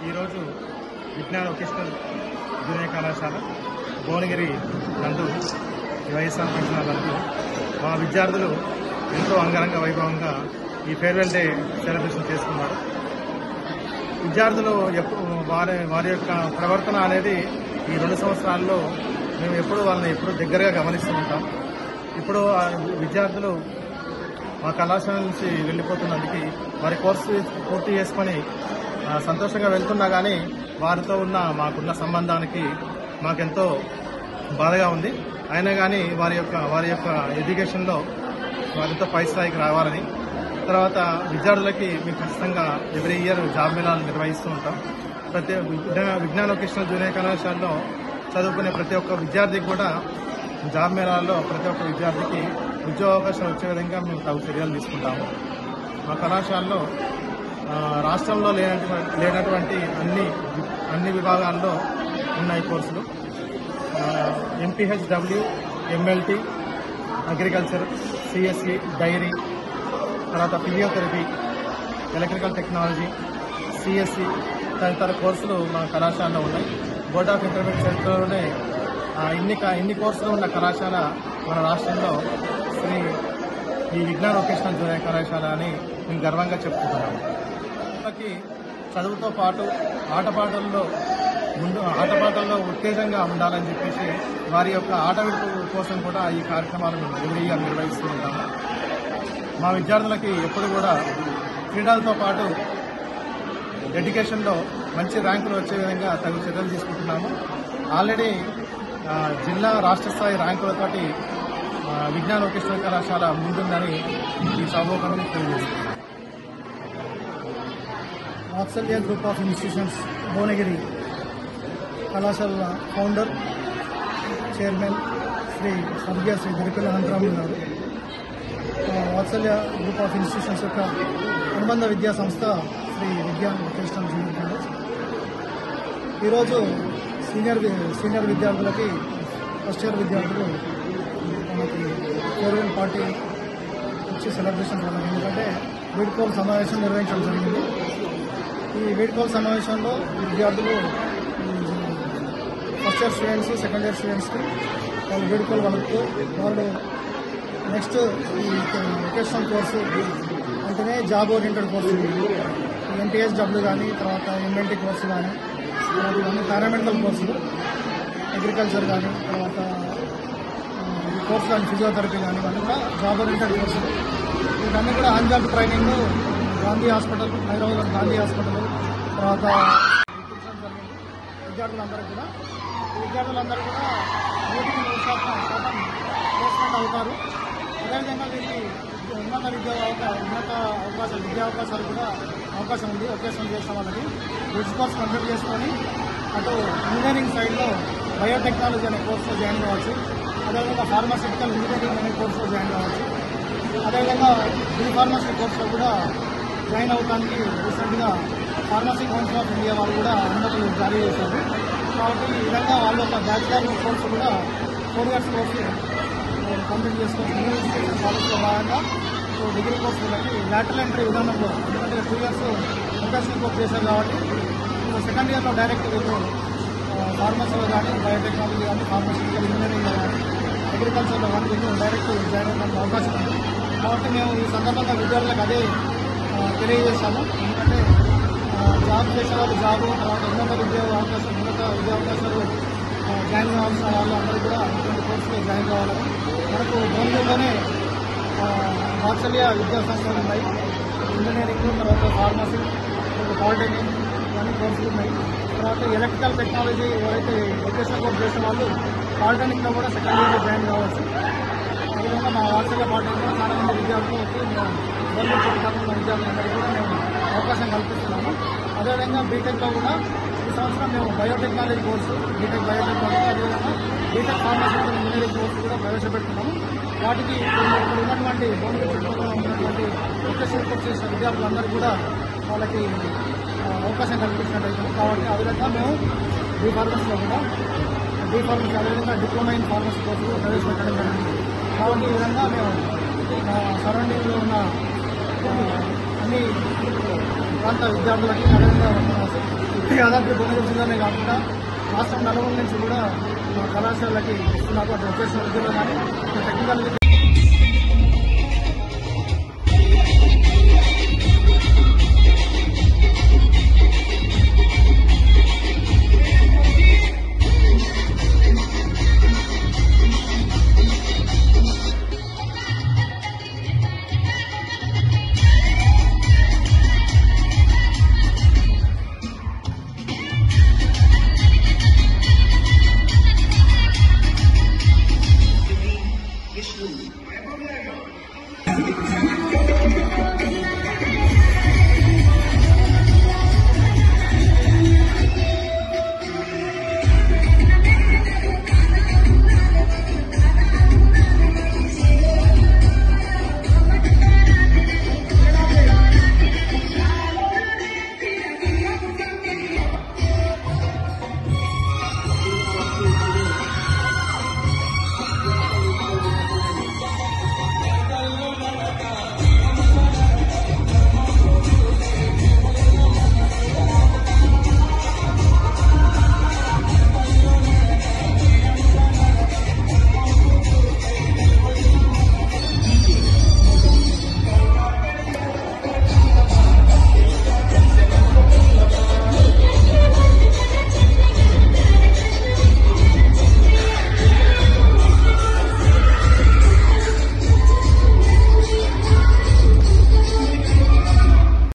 ఈరోజు విజ్ఞాన vocational junior కళాశాల భువనగిరి నందు వైఎస్ఆర్ ఫంక్షన్ నందు మా విద్యార్థులు ఎంతో అంగరంగ వైభవంగా ఈ ఫేర్వెల్ డే సెలబ్రేషన్ చేసుకున్నారు. విద్యార్థులు వారి యొక్క ప్రవర్తన అనేది ఈ 2 సంవత్సరాల్లో మేము వాళ్ళని ఎప్పుడు దగ్గరగా గమనిస్తూ ఉంటాం. ఇప్పుడు విద్యార్థులు మా కళాశాల నుంచి వెళ్ళిపోతున్నందుకు వారి కోర్సు పూర్తి చేసుకొని సంతోషంగా వెళ్తున్నా కానీ వారితో మాకున్న సంబంధానికి మాకెంతో బాధగా ఉంది. అయినా కానీ వారి యొక్క ఎడ్యుకేషన్లో వారితో పై స్థాయికి రావాలని, తర్వాత విద్యార్థులకి మేము ఖచ్చితంగా ఎవ్రీ ఇయర్ జాబ్ మేళాలు నిర్వహిస్తూ ఉంటాం. విజ్ఞాన వొకేషనల్ జూనియర్ కళాశాలలో చదువుకునే ప్రతి ఒక్క విద్యార్థికి కూడా జాబ్ మేళాల్లో ప్రతి ఒక్క విద్యార్థికి ఉద్యోగావకాశం వచ్చే విధంగా మేము తగు చర్యలు తీసుకుంటాము. మా కళాశాలలో రాష్ట్రంలో లేనటువంటి అన్ని విభాగాల్లో ఉన్నాయి కోర్సులు. MPHW, MLT, agriculture, CSE, dairy, తర్వాత ఫిజియోథెరపీ, ఎలక్ట్రికల్ టెక్నాలజీ, CSE తదితర కోర్సులు మా కళాశాలలో ఉన్నాయి. బోర్డ్ ఆఫ్ ఇంటర్మీడియట్ చరిత్రలోనే ఇన్ని కోర్సులు ఉన్న కళాశాల మన రాష్ట్రంలో ఈ విజ్ఞాన వొకేషనల్ జూనియర్ కళాశాల అని మేము గర్వంగా చెప్పుకుంటున్నాము. చదువుతో పాటు ఆటపాటల్లో ఉత్తేజంగా ఉండాలని చెప్పేసి వారి యొక్క ఆట విడుపు కోసం కూడా ఈ కార్యక్రమాలను ఎవ్రీ ఇయర్ నిర్వహిస్తూ ఉంటాము. మా విద్యార్థులకి ఎప్పుడు కూడా క్రీడలతో పాటు ఎడ్యుకేషన్లో మంచి ర్యాంకులు వచ్చే విధంగా తగు చర్యలు తీసుకుంటున్నాము. ఆల్రెడీ జిల్లా రాష్ట్ర స్థాయి ర్యాంకులతోటి విజ్ఞాన వొకేషనల్ కళాశాల ముందుందని ఈ సభోపంగా తెలియజేస్తుంది. వాత్సల్య గ్రూప్ ఆఫ్ ఇన్స్టిట్యూషన్స్ భువనగిరి కళాశాల ఫౌండర్, చైర్మన్ శ్రీ దిరిపల్లి అనంతరాములు గారు, వాత్సల్య గ్రూప్ ఆఫ్ ఇన్స్టిట్యూషన్స్ యొక్క అనుబంధ విద్యా సంస్థ శ్రీ విజ్ఞాన వొకేషనల్ జూనియర్ కాలేజ్ ఈరోజు సీనియర్ విద్యార్థులకి ఫస్ట్ ఇయర్ విద్యార్థులు మనకి ఫేర్వెల్ పార్టీ వచ్చి సెలబ్రేషన్ జరిగింది. ఎందుకంటే వీడ్కోలు సమావేశం నిర్వహించడం జరిగింది. ఈ వీడ్కోలు సమావేశంలో విద్యార్థులు first year students, second year స్టూడెంట్స్కి వాళ్ళు వీడ్కోలు పలుకుతూ వాళ్ళు నెక్స్ట్ ఈ వొకేషనల్ కోర్సు అంటేనే జాబ్ ఓరియంటెడ్ కోర్సు, MPHW కానీ, తర్వాత MLT కోర్సు కానీ, ఇవన్నీ పారామెడికల్ కోర్సులు, అగ్రికల్చర్ కానీ, తర్వాత కోర్సు కానీ, ఫిజియోథెరపీ కానీ, ఇవన్నీ కూడా జాబ్ ఓరియంటెడ్ కోర్సులు. ఇవన్నీ కూడా on job training Gandhi hospital, Hyderabad Gandhi hospital, తర్వాత విద్యార్థులందరూ కూడా 100% ప్లేస్మెంట్ అవుతారు. అదేవిధంగా వీరికి ఉన్నత విద్యా అవకాశాలు కూడా అవకాశం ఉంది. వొకేషనల్ చేసిన వాళ్ళకి బ్రిడ్జ్ కోర్స్ కంప్లీట్ చేసుకొని అటు ఇంజనీరింగ్ సైడ్లో బయోటెక్నాలజీ అనే కోర్సులో జాయిన్ కావచ్చు. అదేవిధంగా ఫార్మాసిటికల్ ఇంజనీరింగ్ అనే కోర్సులో జాయిన్ కావచ్చు. అదేవిధంగా ఫార్మసీ కోర్సులో కూడా జాయిన్ అవడానికి రీసెంట్గా ఫార్మసీ కౌన్సిల్ ఆఫ్ ఇండియా వాళ్ళు కూడా అనుమతులు జారీ చేశారు. కాబట్టి ఈ విధంగా వాళ్ళ యొక్క బ్యాచిలర్ కోర్సు కూడా 4 years కోర్సు కంప్లీట్ చేసుకొని యూనివర్సిటీ కాలేజ్లో భాగంగా డిగ్రీ కోర్సులకి లాటరల్ ఎంట్రీ విధానంలో, ఎందుకంటే 2 years వొకేషనల్ కోర్స్ చేశారు కాబట్టి సెకండ్ ఇయర్లో డైరెక్ట్ ఫార్మసీలో కానీ, బయోటెక్నాలజీ కానీ, ఫార్మసిటికల్ ఇంజనీరింగ్లో కానీ, అగ్రికల్చర్లో కానీ డైరెక్ట్ జాయిన్ అవ్వడానికి అవకాశం ఉంది. కాబట్టి మేము ఈ సందర్భంగా విద్యార్థులకు అదే తెలియజేస్తాము. ఎందుకంటే జాబ్ చేసే వాళ్ళు జాబ్, తర్వాత ఉన్నత విద్యా అవకాశాలు జాయిన్ కావాల్సిన వాళ్ళు అందరూ కూడా ఇటువంటి కోర్సులో జాయిన్ కావాలని, మనకు భువనగిరిలోనే వాత్సల్య విద్యా సంస్థలు ఉన్నాయి. ఇంజనీరింగ్, తర్వాత ఫార్మసీ, పాలిటెక్నిక్ ఇవన్నీ కోర్సులు ఉన్నాయి. తర్వాత ఎలక్ట్రికల్ టెక్నాలజీ ఎవరైతే వొకేషనల్ కోర్స్ చేసిన వాళ్ళు పాలిటెక్నిక్లో కూడా సెకండ్ ఇయర్లో జాయిన్ కావచ్చు. అదేవిధంగా మా వాత్సల్య పాలిటెక్నిక్లో చాలా మంది విద్యార్థులకి గవర్నమెంట్ చుట్టుపక్కల విద్యార్థులందరికీ కూడా మేము అవకాశం కల్పిస్తున్నాము. అదేవిధంగా బీటెక్లో కూడా ఈ సంవత్సరం మేము బయోటెక్నాలజీ కోర్సు, బీటెక్ బయోటెక్నాలజీ, అదేవిధంగా బీటెక్ ఫార్మసిటికల్ ఇంజనీరింగ్ కోర్సు కూడా ప్రవేశపెడుతున్నాము. వాటికి ఇక్కడ ఉన్నటువంటి భువనగిరి చుట్టుపక్కల ఉన్నటువంటి వొకేషనల్ కోర్స్ చేసిన విద్యార్థులందరూ కూడా వాళ్ళకి అవకాశం కల్పించినట్టు. కాబట్టి ఆ విధంగా మేము ఫార్మసీలో కూడా ఫార్మసీ, అదేవిధంగా డిప్లొమా ఇన్ ఫార్మసీ కోర్సు కూడా ప్రవేశపెట్టడం జరిగింది. కాబట్టి ఈ విధంగా మేము సరౌండింగ్లో ఉన్న అన్ని ప్రాంత విద్యార్థులకి అదేవిధంగా యాదాద్రి భువనగిరి జిల్లానే కాకుండా రాష్ట్రం నలుగురు నుంచి కూడా మా కళాశాలకి ఇస్తున్నారు. అటు వొకేషనల్ విద్యలో కానీ టెక్నికల్